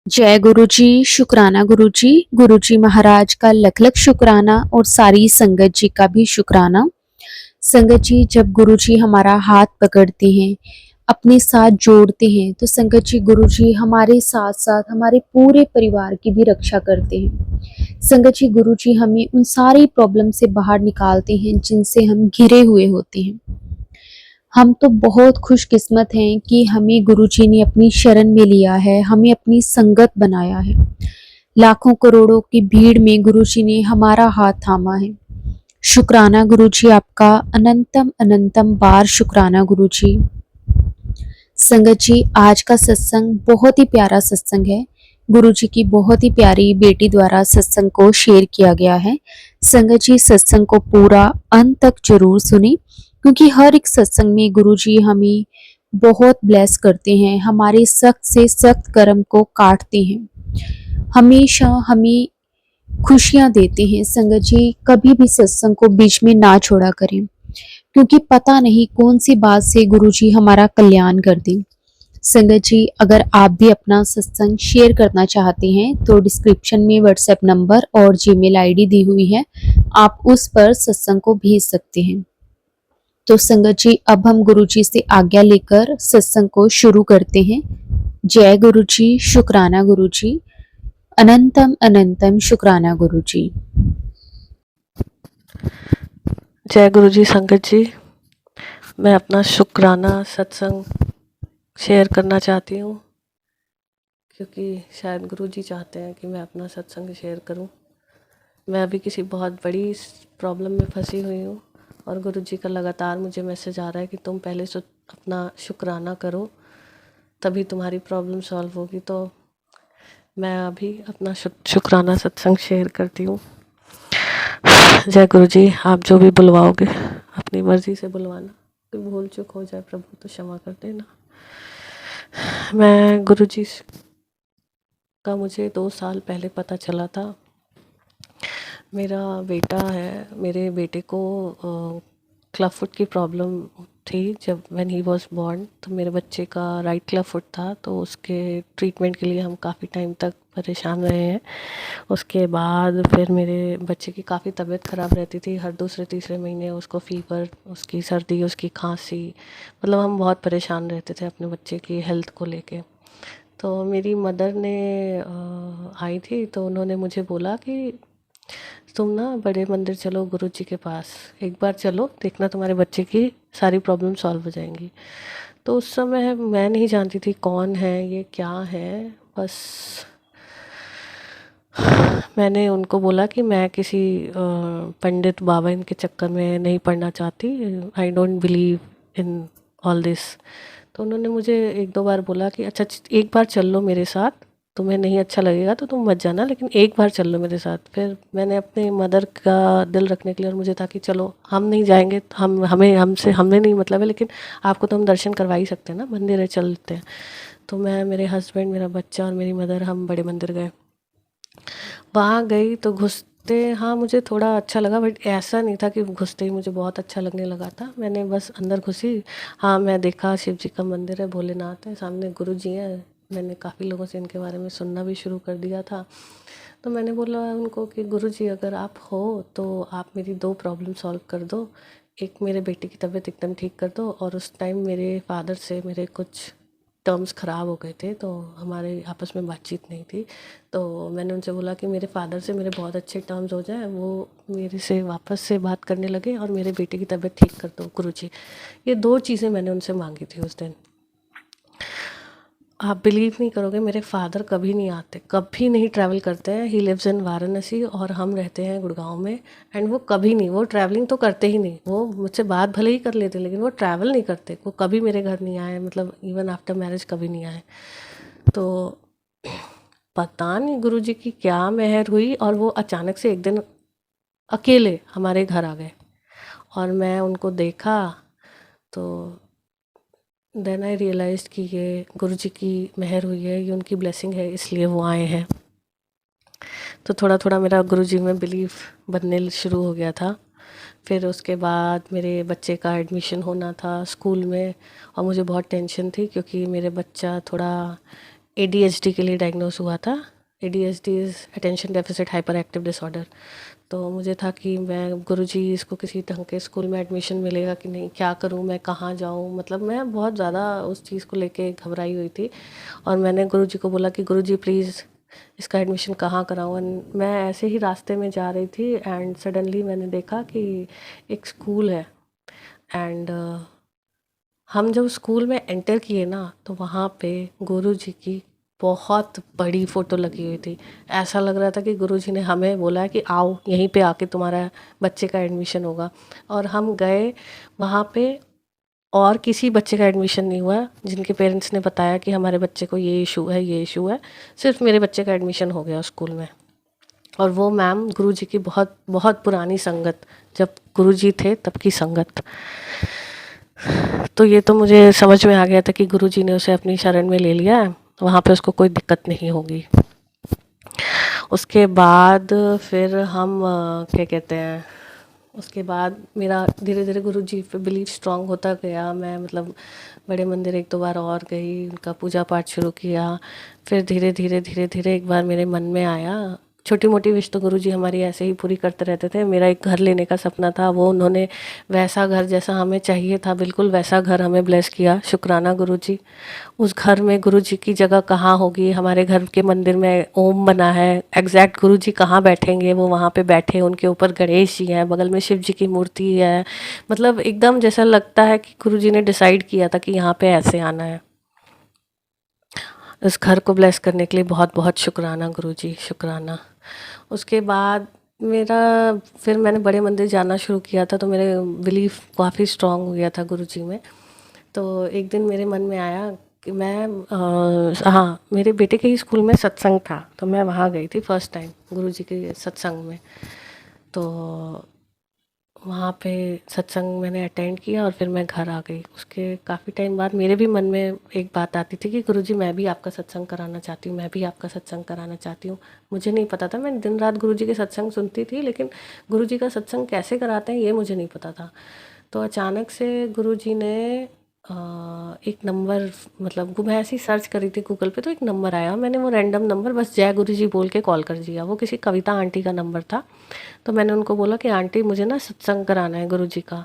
जय गुरु जी, शुक्राना गुरु जी। गुरु जी महाराज का लख लख शुक्राना और सारी संगत जी का भी शुक्राना। संगत जी, जब गुरु जी हमारा हाथ पकड़ते हैं, अपने साथ जोड़ते हैं, तो संगत जी गुरु जी हमारे साथ साथ हमारे पूरे परिवार की भी रक्षा करते हैं। संगत जी गुरु जी हमें उन सारी प्रॉब्लम से बाहर निकालते हैं जिनसे हम घिरे हुए होते हैं। हम तो बहुत खुशकिस्मत हैं कि हमें गुरुजी ने अपनी शरण में लिया है, हमें अपनी संगत बनाया है। लाखों करोड़ों की भीड़ में गुरुजी ने हमारा हाथ थामा है। शुक्राना गुरुजी आपका, अनंतम अनंतम बार शुक्राना गुरुजी। संगत जी, आज का सत्संग बहुत ही प्यारा सत्संग है। गुरुजी की बहुत ही प्यारी बेटी द्वारा सत्संग को शेयर किया गया है। संगत जी, सत्संग को पूरा अंत तक जरूर सुने, क्योंकि हर एक सत्संग में गुरुजी हमें बहुत ब्लेस करते हैं, हमारे सख्त से सख्त कर्म को काटते हैं, हमेशा हमें खुशियां देते हैं। संगत जी, कभी भी सत्संग को बीच में ना छोड़ा करें, क्योंकि पता नहीं कौन सी बात से गुरुजी हमारा कल्याण कर दें। संगत जी, अगर आप भी अपना सत्संग शेयर करना चाहते हैं तो डिस्क्रिप्शन में व्हाट्सएप नंबर और जीमेल आईडी दी हुई है, आप उस पर सत्संग को भेज सकते हैं। तो संगत जी, अब हम गुरु जी से आज्ञा लेकर सत्संग को शुरू करते हैं। जय गुरु जी, शुक्राना गुरु जी, अनंतम अनंतम शुक्राना गुरु जी। जय गुरु जी। संगत जी, मैं अपना शुक्राना सत्संग शेयर करना चाहती हूँ, क्योंकि शायद गुरु जी चाहते हैं कि मैं अपना सत्संग शेयर करूँ। मैं अभी किसी बहुत बड़ी प्रॉब्लम में फंसी हुई हूँ और गुरु जी का लगातार मुझे मैसेज आ रहा है कि तुम पहले अपना शुक्राना करो, तभी तुम्हारी प्रॉब्लम सॉल्व होगी। तो मैं अभी अपना शुक्राना सत्संग शेयर करती हूँ। जय गुरु जी। आप जो भी बुलवाओगे अपनी मर्जी से बुलवाना, कोई भूल चूक हो जाए प्रभु तो क्षमा कर देना। मैं गुरु जी का मुझे 2 साल पहले पता चला था। मेरा बेटा है, मेरे बेटे को क्लब फुट की प्रॉब्लम थी जब व्हेन ही वाज बॉर्न। तो मेरे बच्चे का राइट क्लब फुट था, तो उसके ट्रीटमेंट के लिए हम काफ़ी टाइम तक परेशान रहे हैं। उसके बाद फिर मेरे बच्चे की काफ़ी तबीयत ख़राब रहती थी, हर दूसरे तीसरे महीने उसको फ़ीवर, उसकी सर्दी, उसकी खांसी, मतलब हम बहुत परेशान रहते थे अपने बच्चे की हेल्थ को लेके। तो मेरी मदर ने आई थी, तो उन्होंने मुझे बोला कि तुम ना बड़े मंदिर चलो गुरु जी के पास, एक बार चलो, देखना तुम्हारे बच्चे की सारी प्रॉब्लम सॉल्व हो जाएंगी। तो उस समय मैं नहीं जानती थी कौन है ये, क्या है। बस मैंने उनको बोला कि मैं किसी पंडित बाबा इनके चक्कर में नहीं पड़ना चाहती, I don't believe in all this. तो उन्होंने मुझे 1-2 बार बोला कि अच्छा एक बार चल लो मेरे साथ, तुम्हें नहीं अच्छा लगेगा तो तुम मत जाना, लेकिन एक बार चल लो मेरे साथ। फिर मैंने अपने मदर का दिल रखने के लिए, और मुझे था कि चलो हम नहीं जाएंगे, हमें नहीं मतलब है, लेकिन आपको तो हम दर्शन करवा ही सकते हैं ना, मंदिर है, चलते हैं। तो मैं, मेरे हस्बैंड, मेरा बच्चा और मेरी मदर, हम बड़े मंदिर गए। वहाँ गई तो घुसते, हाँ मुझे थोड़ा अच्छा लगा, बट ऐसा नहीं था कि घुसते ही मुझे बहुत अच्छा लगने लगा था। मैंने बस अंदर घुसी, हाँ मैं देखा शिव जी का मंदिर है, भोलेनाथ है, सामने गुरु जी हैं। मैंने काफ़ी लोगों से इनके बारे में सुनना भी शुरू कर दिया था। तो मैंने बोला उनको कि गुरु जी अगर आप हो तो आप मेरी 2 प्रॉब्लम सॉल्व कर दो। एक, मेरे बेटे की तबीयत एकदम ठीक कर दो, और उस टाइम मेरे फादर से मेरे कुछ टर्म्स ख़राब हो गए थे, तो हमारे आपस में बातचीत नहीं थी। तो मैंने उनसे बोला कि मेरे फादर से मेरे बहुत अच्छे टर्म्स हो जाएं, वो मेरे से वापस से बात करने लगे, और मेरे बेटे की तबीयत ठीक कर दो गुरुजी। ये 2 चीज़ें मैंने उनसे मांगी थी उस दिन। आप बिलीव नहीं करोगे, मेरे फादर कभी नहीं आते, कभी नहीं ट्रैवल करते हैं। ही लिव्स इन वाराणसी और हम रहते हैं गुड़गांव में। एंड वो कभी नहीं, वो ट्रैवलिंग तो करते ही नहीं। वो मुझसे बात भले ही कर लेते, लेकिन वो ट्रैवल नहीं करते। वो कभी मेरे घर नहीं आए, मतलब इवन आफ्टर मैरिज कभी नहीं आए। तो पता नहीं गुरु जी की क्या मेहर हुई, और वो अचानक से एक दिन अकेले हमारे घर आ गए, और मैं उनको देखा तो देन आई रियलाइज कि ये गुरु जी की मेहर हुई है, ये उनकी ब्लेसिंग है, इसलिए वो आए हैं। तो थोड़ा थोड़ा मेरा गुरु जी में बिलीव बनने शुरू हो गया था। फिर उसके बाद मेरे बच्चे का एडमिशन होना था स्कूल में, और मुझे बहुत टेंशन थी, क्योंकि मेरे बच्चा थोड़ा ADHD के लिए डायग्नोस हुआ था। ADHD is attention deficit hyper active disorder. तो मुझे था कि मैं गुरुजी इसको किसी ढंग के स्कूल में एडमिशन मिलेगा कि नहीं, क्या करूं, मैं कहाँ जाऊं, मतलब मैं बहुत ज़्यादा उस चीज़ को लेके घबराई हुई थी। और मैंने गुरुजी को बोला कि गुरुजी प्लीज़ इसका एडमिशन कहाँ कराऊँ। एंड मैं ऐसे ही रास्ते में जा रही थी एंड सडनली मैंने देखा कि एक स्कूल है। एंड हम जब स्कूल में एंटर किए ना तो वहाँ पे गुरुजी की बहुत बड़ी फ़ोटो लगी हुई थी। ऐसा लग रहा था कि गुरुजी ने हमें बोला है कि आओ यहीं पे आके तुम्हारा बच्चे का एडमिशन होगा। और हम गए वहाँ पे और किसी बच्चे का एडमिशन नहीं हुआ। जिनके पेरेंट्स ने बताया कि हमारे बच्चे को ये इशू है, ये इशू है, सिर्फ मेरे बच्चे का एडमिशन हो गया स्कूल में। और वो मैम गुरुजी की बहुत बहुत पुरानी संगत, जब गुरुजी थे तब की संगत। तो ये तो मुझे समझ में आ गया था कि गुरुजी ने उसे अपनी शरण में ले लिया है, वहाँ पे उसको कोई दिक्कत नहीं होगी। उसके बाद फिर हम क्या कहते हैं, उसके बाद मेरा धीरे धीरे गुरुजी पे बिलीव स्ट्रांग होता गया। मैं मतलब बड़े मंदिर एक दो बार और गई, उनका पूजा पाठ शुरू किया। फिर धीरे धीरे धीरे धीरे एक बार मेरे मन में आया, छोटी मोटी विश तो गुरुजी हमारी ऐसे ही पूरी करते रहते थे। मेरा एक घर लेने का सपना था, वो उन्होंने वैसा घर जैसा हमें चाहिए था बिल्कुल वैसा घर हमें ब्लेस किया। शुक्राना गुरुजी। उस घर में गुरुजी की जगह कहाँ होगी, हमारे घर के मंदिर में ओम बना है, एग्जैक्ट गुरुजी कहाँ बैठेंगे वो वहाँ पे बैठे, उनके ऊपर गणेश जी हैं, बगल में शिव जी की मूर्ति है। मतलब एकदम जैसा लगता है कि गुरुजी ने डिसाइड किया था कि यहाँ पे ऐसे आना है। इस घर को ब्लेस करने के लिए बहुत बहुत शुक्राना गुरुजी, शुक्राना। उसके बाद मेरा फिर मैंने बड़े मंदिर जाना शुरू किया था, तो मेरे बिलीफ काफ़ी स्ट्रांग हो गया था गुरुजी में। तो एक दिन मेरे मन में आया कि मैं हाँ, मेरे बेटे के ही स्कूल में सत्संग था, तो मैं वहाँ गई थी फर्स्ट टाइम गुरुजी के सत्संग में। तो वहाँ पे सत्संग मैंने अटेंड किया और फिर मैं घर आ गई। उसके काफ़ी टाइम बाद मेरे भी मन में एक बात आती थी कि गुरुजी मैं भी आपका सत्संग कराना चाहती हूँ, मैं भी आपका सत्संग कराना चाहती हूँ। मुझे नहीं पता था, मैं दिन रात गुरुजी के सत्संग सुनती थी, लेकिन गुरुजी का सत्संग कैसे कराते हैं ये मुझे नहीं पता था। तो अचानक से गुरुजी ने एक नंबर, मतलब मैं ऐसे ही सर्च करी थी गूगल पे, तो एक नंबर आया, मैंने वो रैंडम नंबर बस जय गुरुजी बोल के कॉल कर दिया। वो किसी कविता आंटी का नंबर था। तो मैंने उनको बोला कि आंटी मुझे ना सत्संग कराना है गुरुजी का।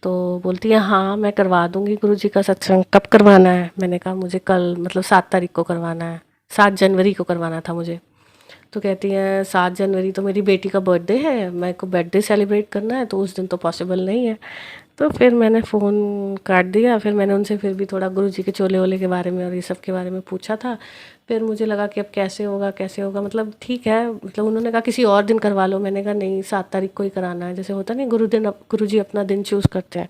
तो बोलती है हाँ मैं करवा दूंगी गुरुजी का सत्संग, कब करवाना है। मैंने कहा मुझे कल, मतलब 7 तारीख को करवाना है, 7 जनवरी को करवाना था मुझे। तो कहती हैं 7 जनवरी तो मेरी बेटी का बर्थडे है, मेरे को बर्थडे सेलिब्रेट करना है, तो उस दिन तो पॉसिबल नहीं है। तो फिर मैंने फ़ोन काट दिया। फिर मैंने उनसे फिर भी थोड़ा गुरुजी के चोले वोले के बारे में और ये सब के बारे में पूछा था। फिर मुझे लगा कि अब कैसे होगा कैसे होगा, मतलब ठीक है, मतलब उन्होंने कहा किसी और दिन करवा लो। मैंने कहा नहीं, 7 तारीख को ही कराना है, जैसे होता नहीं गुरुजी अपना दिन चूज़ करते हैं।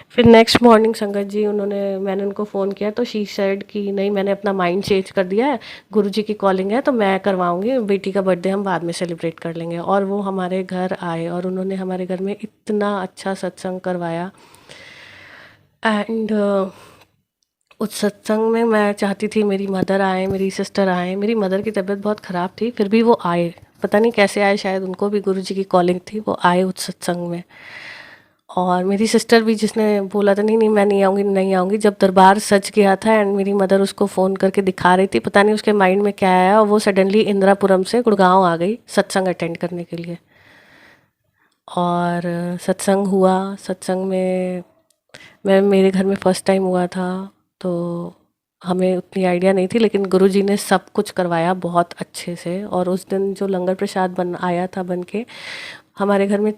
फिर नेक्स्ट मॉर्निंग संगत जी मैंने उनको फ़ोन किया, तो शी सेड कि नहीं मैंने अपना माइंड चेंज कर दिया है, गुरुजी की कॉलिंग है तो मैं करवाऊंगी, बेटी का बर्थडे हम बाद में सेलिब्रेट कर लेंगे। और वो हमारे घर आए और उन्होंने हमारे घर में इतना अच्छा सत्संग करवाया। एंड उस सत्संग में मैं चाहती थी मेरी मदर आए, मेरी सिस्टर आए। मेरी मदर की तबीयत बहुत ख़राब थी, फिर भी वो आए, पता नहीं कैसे आए, शायद उनको भी गुरुजी की कॉलिंग थी, वो आए उस सत्संग में। और मेरी सिस्टर भी, जिसने बोला था नहीं नहीं मैं नहीं आऊँगी नहीं आऊँगी, जब दरबार सज गया था एंड मेरी मदर उसको फ़ोन करके दिखा रही थी, पता नहीं उसके माइंड में क्या आया, और वो सडनली इंदिरापुरम से गुड़गांव आ गई सत्संग अटेंड करने के लिए। और सत्संग हुआ। सत्संग में मेरे घर में फ़र्स्ट टाइम हुआ था, तो हमें उतनी आइडिया नहीं थी, लेकिन गुरुजी ने सब कुछ करवाया बहुत अच्छे से। और उस दिन जो लंगर प्रसाद बन आया था बन के, हमारे घर में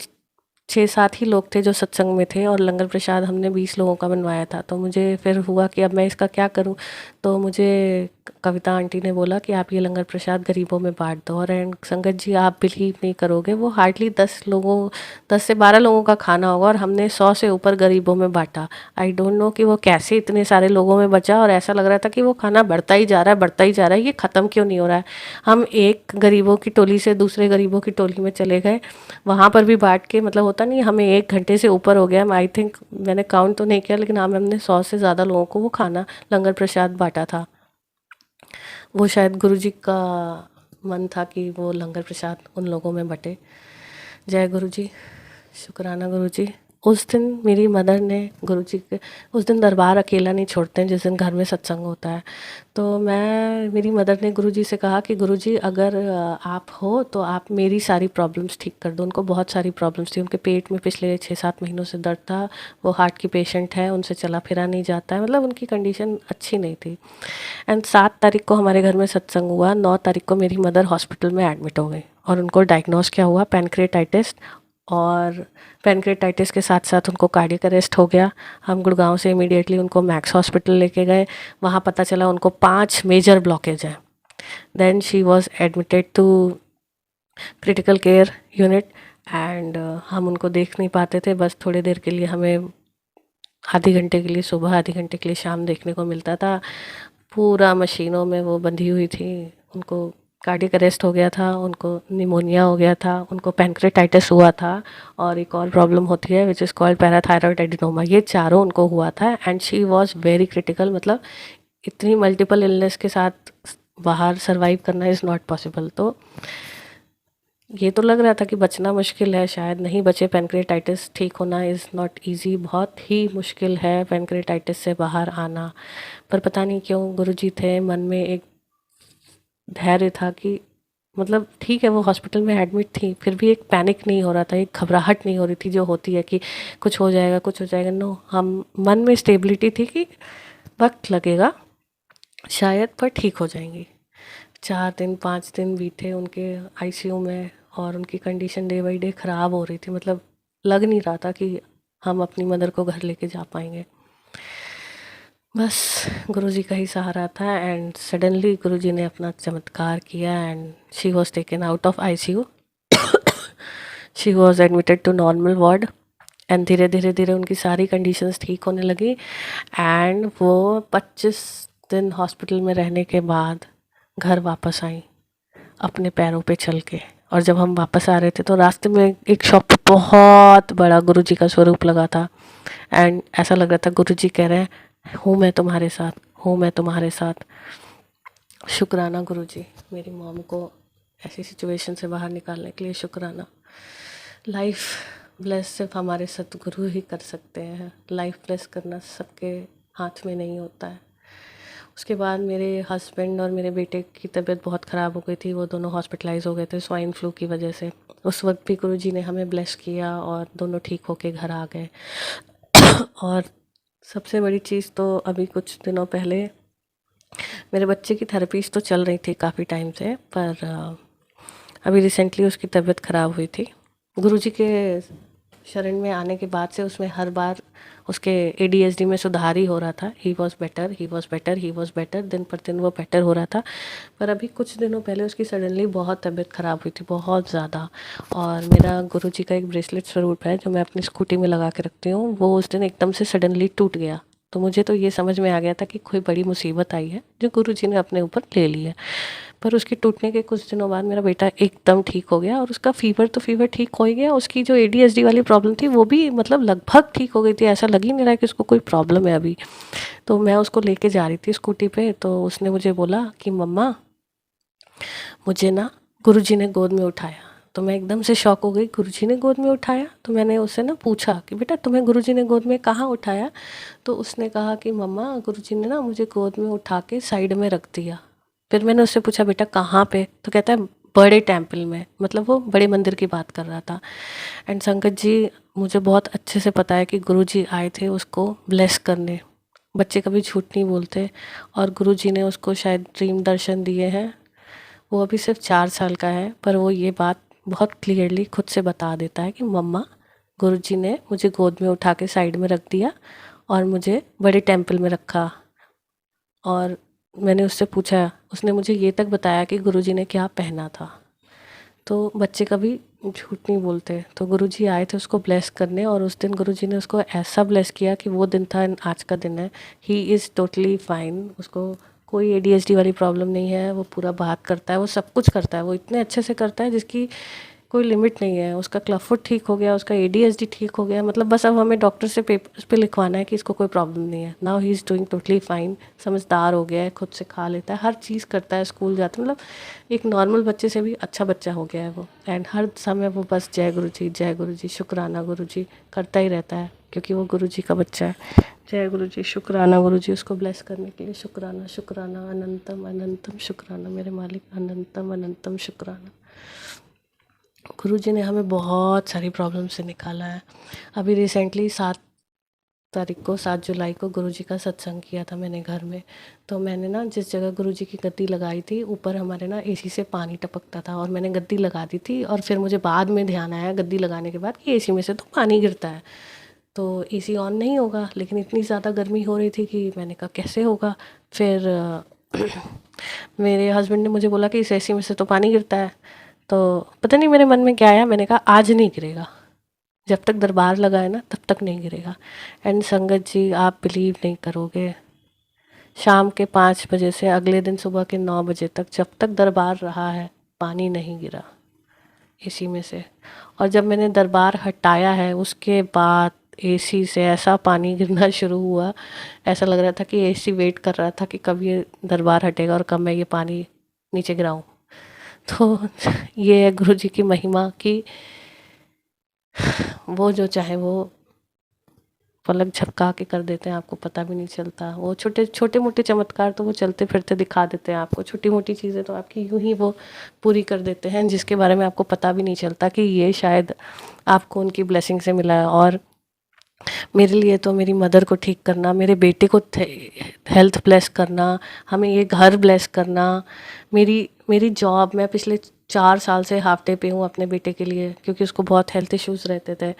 6-7 ही लोग थे जो सत्संग में थे, और लंगर प्रसाद हमने 20 लोगों का बनवाया था। तो मुझे फिर हुआ कि अब मैं इसका क्या करूं। तो मुझे कविता आंटी ने बोला कि आप ये लंगर प्रसाद गरीबों में बांट दो। और एंड संगत जी आप बिलीव नहीं करोगे, वो हार्डली 10 से 12 लोगों का खाना होगा, और हमने 100 से ऊपर गरीबों में बांटा। आई डोंट नो कि वो कैसे इतने सारे लोगों में बचा, और ऐसा लग रहा था कि वो खाना बढ़ता ही जा रहा है बढ़ता ही जा रहा है, ये ख़त्म क्यों नहीं हो रहा है। हम एक गरीबों की टोली से दूसरे गरीबों की टोली में चले गए, वहाँ पर भी बांट के, मतलब होता नहीं, हमें 1 घंटे से ऊपर हो गया। आई थिंक मैंने काउंट तो नहीं किया, लेकिन हाँ हमने 100 से ज़्यादा लोगों को वो खाना लंगर प्रसाद बांटा था। वो शायद गुरुजी का मन था कि वो लंगर प्रसाद उन लोगों में बटे। जय गुरुजी, शुक्राना गुरुजी। उस दिन मेरी मदर ने गुरुजी के, उस दिन दरबार अकेला नहीं छोड़ते हैं जिस दिन घर में सत्संग होता है। तो मेरी मदर ने गुरुजी से कहा कि गुरुजी अगर आप हो तो आप मेरी सारी प्रॉब्लम्स ठीक कर दो। उनको बहुत सारी प्रॉब्लम्स थी, उनके पेट में पिछले 6-7 महीनों से दर्द था, वो हार्ट की पेशेंट है, उनसे चला फिरा नहीं जाता है, मतलब उनकी कंडीशन अच्छी नहीं थी। एंड 7 तारीख को हमारे घर में सत्संग हुआ, 9 तारीख को मेरी मदर हॉस्पिटल में एडमिट हो गई और उनको डायग्नोस क्या हुआ, पैनक्रेटाइटिस। और पैनक्रेटाइटिस के साथ साथ उनको कार्डियक अरेस्ट हो गया। हम गुड़गांव से इमीडिएटली उनको मैक्स हॉस्पिटल लेके गए। वहाँ पता चला उनको 5 मेजर ब्लॉकेज हैं। Then she was admitted to critical care unit and हम उनको देख नहीं पाते थे, बस थोड़ी देर के लिए हमें आधे घंटे के लिए सुबह, आधे घंटे के लिए शाम देखने को मिलता था। पूरा मशीनों में वो बंधी हुई थी। उनको कार्डियक अरेस्ट हो गया था, उनको निमोनिया हो गया था, उनको पैनक्रेटाइटिस हुआ था और एक और प्रॉब्लम होती है which is called parathyroid adenoma. ये चारों उनको हुआ था and she was very critical. मतलब इतनी मल्टीपल इलनेस के साथ बाहर सरवाइव करना इज़ नॉट पॉसिबल। तो ये तो लग रहा था कि बचना मुश्किल है, शायद नहीं बचे। पैनक्रेटाइटिस ठीक होना इज़ नॉट इजी, बहुत ही मुश्किल है पैनक्रेटाइटिस से बाहर आना। पर पता नहीं क्यों गुरुजी थे, मन में एक धैर्य था कि मतलब ठीक है, वो हॉस्पिटल में एडमिट थी, फिर भी एक पैनिक नहीं हो रहा था, एक घबराहट नहीं हो रही थी जो होती है कि कुछ हो जाएगा, कुछ हो जाएगा। नो, हम मन में स्टेबिलिटी थी कि वक्त लगेगा शायद, पर ठीक हो जाएंगी। 4 दिन 5 दिन बीते उनके आईसीयू में और उनकी कंडीशन डे बाई डे ख़राब हो रही थी। मतलब लग नहीं रहा था कि हम अपनी मदर को घर लेके जा पाएंगे। बस गुरुजी का ही सहारा था एंड सडनली गुरुजी ने अपना चमत्कार किया and she was taken out of ICU. She was admitted to normal ward and धीरे धीरे धीरे उनकी सारी कंडीशंस ठीक होने लगी एंड वो 25 दिन हॉस्पिटल में रहने के बाद घर वापस आई अपने पैरों पे चल के। और जब हम वापस आ रहे थे तो रास्ते में एक शॉप पे बहुत बड़ा गुरुजी का स्वरूप लगा था एंड ऐसा लग रहा था गुरुजी कह रहे हैं, हूँ मैं तुम्हारे साथ, हूँ मैं तुम्हारे साथ। शुक्राना गुरुजी, मेरी मॉम को ऐसी सिचुएशन से बाहर निकालने के लिए शुक्राना। लाइफ ब्लेस सिर्फ हमारे सतगुरु ही कर सकते हैं। लाइफ ब्लेस करना सबके हाथ में नहीं होता है। उसके बाद मेरे हस्बैंड और मेरे बेटे की तबीयत बहुत ख़राब हो गई थी, वो दोनों हॉस्पिटलाइज हो गए थे स्वाइन फ्लू की वजह से। उस वक्त भी गुरुजी ने हमें ब्लेस किया और दोनों ठीक होके घर आ गए। और सबसे बड़ी चीज़ तो अभी कुछ दिनों पहले मेरे बच्चे की थेरेपीज तो चल रही थी काफ़ी टाइम से, पर अभी रिसेंटली उसकी तबीयत ख़राब हुई थी। गुरुजी के शरण में आने के बाद से उसमें हर बार उसके ADHD में सुधार ही हो रहा था। He was better, he was better, he was better, दिन पर दिन वो बेटर हो रहा था। पर अभी कुछ दिनों पहले उसकी सडनली बहुत तबीयत ख़राब हुई थी, बहुत ज़्यादा। और मेरा गुरुजी का एक ब्रेसलेट स्वरूप है जो मैं अपनी स्कूटी में लगा के रखती हूँ, वो उस दिन एकदम से सडनली टूट गया। तो मुझे तो ये समझ में आ गया था कि कोई बड़ी मुसीबत आई है जो गुरुजी ने अपने ऊपर ले ली है। पर उसके टूटने के कुछ दिनों बाद मेरा बेटा एकदम ठीक हो गया और उसका फीवर तो फीवर ठीक हो ही गया, उसकी जो ADHD वाली प्रॉब्लम थी वो भी मतलब लगभग ठीक हो गई थी। ऐसा लग ही नहीं रहा कि उसको कोई प्रॉब्लम है अभी। तो मैं उसको लेके जा रही थी स्कूटी पे, तो उसने मुझे बोला कि मम्मा, मुझे ना गुरुजी ने गोद में उठाया। तो मैं एकदम से शॉक हो गई, गुरुजी ने गोद में उठाया? तो मैंने उससे ना पूछा कि बेटा तुम्हें गुरुजी ने गोद में कहाँ उठाया? तो उसने कहा कि मम्मा, गुरुजी ने ना मुझे गोद में उठा के साइड में रख दिया। फिर मैंने उससे पूछा बेटा कहाँ पे? तो कहता है बड़े टेम्पल में, मतलब वो बड़े मंदिर की बात कर रहा था। एंड संगत जी, मुझे बहुत अच्छे से पता है कि गुरुजी आए थे उसको ब्लेस करने। बच्चे कभी झूठ नहीं बोलते और गुरुजी ने उसको शायद ड्रीम दर्शन दिए हैं। वो अभी सिर्फ 4 साल का है, पर वो ये बात बहुत क्लियरली खुद से बता देता है कि मम्मा, गुरुजी ने मुझे गोद में उठा के साइड में रख दिया और मुझे बड़े टेम्पल में रखा। और मैंने उससे पूछा, उसने मुझे ये तक बताया कि गुरुजी ने क्या पहना था। तो बच्चे कभी झूठ नहीं बोलते। तो गुरुजी आए थे उसको ब्लेस करने और उस दिन गुरुजी ने उसको ऐसा ब्लेस किया कि वो दिन था आज का दिन है। ही इज़ टोटली फाइन, उसको कोई ADHD वाली प्रॉब्लम नहीं है। वो पूरा बात करता है, वो सब कुछ करता है, वो इतने अच्छे से करता है जिसकी कोई लिमिट नहीं है। उसका क्लबफुट ठीक हो गया, उसका ADHD ठीक हो गया, मतलब बस अब हमें डॉक्टर से पेपर्स पे लिखवाना है कि इसको कोई प्रॉब्लम नहीं है। Now he is doing totally fine, समझदार हो गया है, खुद से खा लेता है, हर चीज़ करता है, स्कूल जाता है, मतलब एक नॉर्मल बच्चे से भी अच्छा बच्चा हो गया है वो। एंड हर समय वो बस जय गुरु जी, शुक्राना गुरु जी करता ही रहता है, क्योंकि वो गुरु जी का बच्चा है। जय गुरु जी, शुक्राना गुरु जी, उसको ब्लेस करने के लिए शुक्राना, शुक्राना, अनंतम अनंतम शुक्राना मेरे मालिक, अनंतम अनंतम शुक्राना। गुरु जी ने हमें बहुत सारी प्रॉब्लम से निकाला है। अभी रिसेंटली 7 जुलाई को गुरु जी का सत्संग किया था मैंने घर में। तो मैंने ना जिस जगह गुरु जी की गद्दी लगाई थी, ऊपर हमारे ना AC से पानी टपकता था, और मैंने गद्दी लगा दी थी, और फिर मुझे बाद में ध्यान आया गद्दी लगाने के बाद कि AC में से तो पानी गिरता है, तो AC ऑन नहीं होगा। लेकिन इतनी ज़्यादा गर्मी हो रही थी कि मैंने कहा कैसे होगा। फिर मेरे हस्बैंड ने मुझे बोला कि इस AC में से तो पानी गिरता है। तो पता नहीं मेरे मन में क्या आया, मैंने कहा आज नहीं गिरेगा, जब तक दरबार लगा है ना तब तक नहीं गिरेगा। एंड संगत जी, आप बिलीव नहीं करोगे, शाम के 5 बजे से अगले दिन सुबह के 9 बजे तक, जब तक दरबार रहा है, पानी नहीं गिरा AC में से। और जब मैंने दरबार हटाया है उसके बाद AC से ऐसा पानी गिरना शुरू हुआ, ऐसा लग रहा था कि AC वेट कर रहा था कि कब ये दरबार हटेगा और कब मैं ये पानी नीचे गिराऊं। तो ये है गुरु जी की महिमा कि वो जो चाहे वो पलक झपका के कर देते हैं, आपको पता भी नहीं चलता। वो छोटे मोटे चमत्कार तो वो चलते फिरते दिखा देते हैं आपको, छोटी मोटी चीज़ें तो आपकी यूं ही वो पूरी कर देते हैं, जिसके बारे में आपको पता भी नहीं चलता कि ये शायद आपको उनकी ब्लेसिंग से मिला है। और मेरे लिए तो मेरी मदर को ठीक करना, मेरे बेटे को हेल्थ ब्लेस करना, हमें ये घर ब्लेस करना, मेरी जॉब, मैं पिछले 4 साल से हाफ डे पे हूँ अपने बेटे के लिए, क्योंकि उसको बहुत हेल्थ इश्यूज़ रहते थे।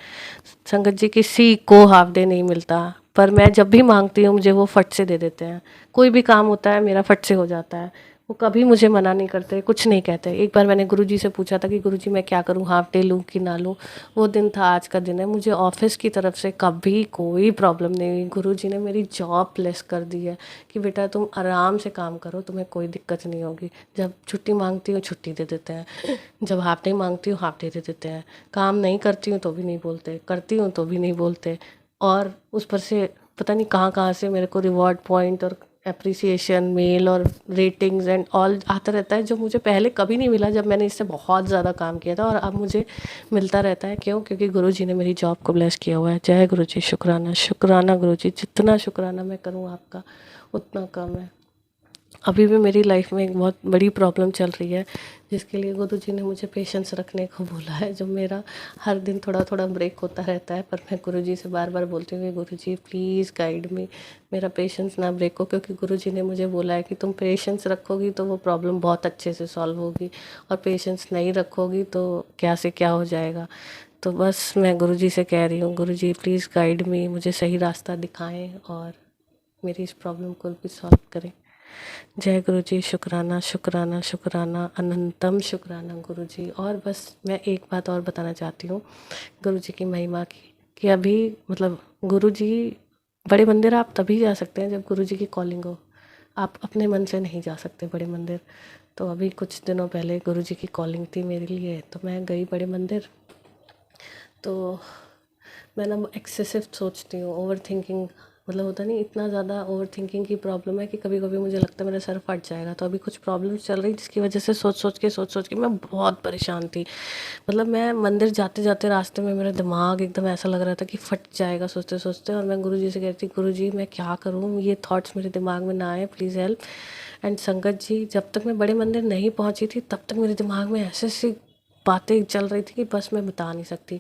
संगत जी, किसी को हाफ डे नहीं मिलता, पर मैं जब भी मांगती हूँ मुझे वो फट से दे देते हैं। कोई भी काम होता है मेरा फट से हो जाता है, वो कभी मुझे मना नहीं करते, कुछ नहीं कहते। एक बार मैंने गुरुजी से पूछा था कि गुरुजी मैं क्या करूँ, हाफ डे लूँ कि ना लूँ। वो दिन था, आज का दिन है। मुझे ऑफिस की तरफ से कभी कोई प्रॉब्लम नहीं हुई। गुरुजी ने मेरी जॉब ब्लेस कर दी है कि बेटा तुम आराम से काम करो, तुम्हें कोई दिक्कत नहीं होगी। जब छुट्टी मांगती हूँ छुट्टी दे देते हैं, जब हाफ डे मांगती हूँ हाफ डे दे देते हैं। काम नहीं करती हूँ तो भी नहीं बोलते, करती हूँ तो भी नहीं बोलते। और उस पर से पता नहीं कहाँ कहाँ से मेरे को रिवॉर्ड पॉइंट और एप्रिसिएशन मेल और रेटिंग्स एंड ऑल आता रहता है, जो मुझे पहले कभी नहीं मिला जब मैंने इससे बहुत ज़्यादा काम किया था, और अब मुझे मिलता रहता है। क्यों? क्योंकि गुरुजी ने मेरी जॉब को ब्लेस किया हुआ है। जय गुरुजी, शुक्राना शुक्राना गुरुजी, जितना शुक्राना मैं करूँ आपका उतना कम है। अभी भी मेरी लाइफ में एक बहुत बड़ी प्रॉब्लम चल रही है, जिसके लिए गुरुजी ने मुझे पेशेंस रखने को बोला है, जो मेरा हर दिन थोड़ा थोड़ा ब्रेक होता रहता है। पर मैं गुरुजी से बार बार बोलती हूँ कि गुरुजी प्लीज़ गाइड मी, मेरा पेशेंस ना ब्रेक हो, क्योंकि गुरुजी ने मुझे बोला है कि तुम पेशेंस रखोगी तो वो प्रॉब्लम बहुत अच्छे से सॉल्व होगी, और पेशेंस नहीं रखोगी तो क्या से क्या हो जाएगा। तो बस मैं गुरुजी से कह रही हूँ, गुरुजी प्लीज़ गाइड मी, मुझे सही रास्ता दिखाएं और मेरी इस प्रॉब्लम को भी सॉल्व करें। जय गुरु जी, शुक्राना शुक्राना शुक्राना, अनंतम शुक्राना गुरु जी। और बस मैं एक बात और बताना चाहती हूँ गुरु जी की महिमा की, कि अभी मतलब गुरु जी, बड़े मंदिर आप तभी जा सकते हैं जब गुरु जी की कॉलिंग हो। आप अपने मन से नहीं जा सकते बड़े मंदिर। तो अभी कुछ दिनों पहले गुरु जी की कॉलिंग थी मेरे लिए, तो मैं गई बड़े मंदिर। तो मैं ना एक्सेसिव सोचती हूँ, ओवर थिंकिंग, मतलब होता नहीं, इतना ज़्यादा ओवर थिंकिंग की प्रॉब्लम है कि कभी कभी मुझे लगता है मेरा सर फट जाएगा। तो अभी कुछ प्रॉब्लम चल रही जिसकी वजह से सोच सोच के मैं बहुत परेशान थी। मतलब मैं मंदिर जाते जाते रास्ते में मेरा दिमाग एकदम ऐसा लग रहा था कि फट जाएगा सोचते सोचते, और मैं गुरुजी से कहती, गुरुजी मैं क्या करूँ, ये थॉट्स मेरे दिमाग में ना आए, प्लीज़ हेल्प। एंड संगत जी, जब तक मैं बड़े मंदिर नहीं पहुँची थी तब तक मेरे दिमाग में ऐसे ऐसी बातें चल रही थी कि बस मैं बता नहीं सकती।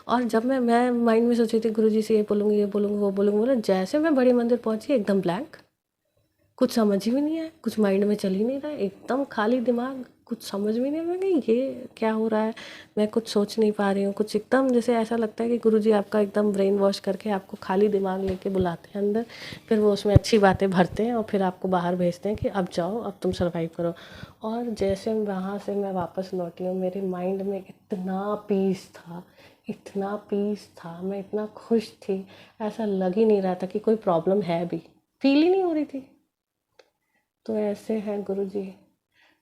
और जब मैं माइंड में सोची थी गुरुजी से ये बोलूँगी वो बोलूँगी, बोला जैसे मैं बड़े मंदिर पहुँची एकदम ब्लैंक, कुछ समझ ही भी नहीं आया, कुछ माइंड में चल ही नहीं रहा है, एकदम खाली दिमाग, कुछ समझ में नहीं आ रहा है ये क्या हो रहा है। मैं कुछ सोच नहीं पा रही हूँ, कुछ एकदम जैसे ऐसा लगता है कि गुरुजी आपका एकदम ब्रेन वॉश करके आपको खाली दिमाग लेके बुलाते हैं अंदर, फिर वो उसमें अच्छी बातें भरते हैं और फिर आपको बाहर भेजते हैं कि अब जाओ, अब तुम सर्वाइव करो। और जैसे वहाँ से मैं वापस लौटी हूँ, मेरे माइंड में इतना पीस था, इतना पीस था, मैं इतना खुश थी, ऐसा लग ही नहीं रहा था कि कोई प्रॉब्लम है भी, फील ही नहीं हो रही थी। तो ऐसे हैं गुरुजी,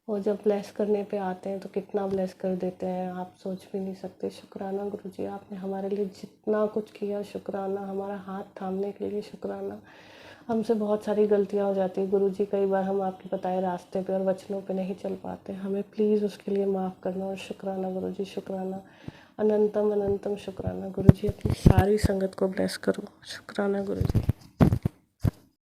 वो जब ब्लेस करने पे आते हैं तो कितना ब्लेस कर देते हैं, आप सोच भी नहीं सकते। शुक्राना गुरुजी, आपने हमारे लिए जितना कुछ किया, शुक्राना। हमारा हाथ थामने के लिए शुक्राना। हमसे बहुत सारी गलतियाँ हो जाती है गुरुजी, कई बार हम आपके बताए रास्ते पे और वचनों पे नहीं चल पाते, हमें प्लीज़ उसके लिए माफ़ करना। और शुक्राना गुरुजी, शुक्राना, अनंतम अनंतम शुक्राना गुरुजी। अपनी सारी संगत को ब्लेस करो। शुक्राना गुरुजी।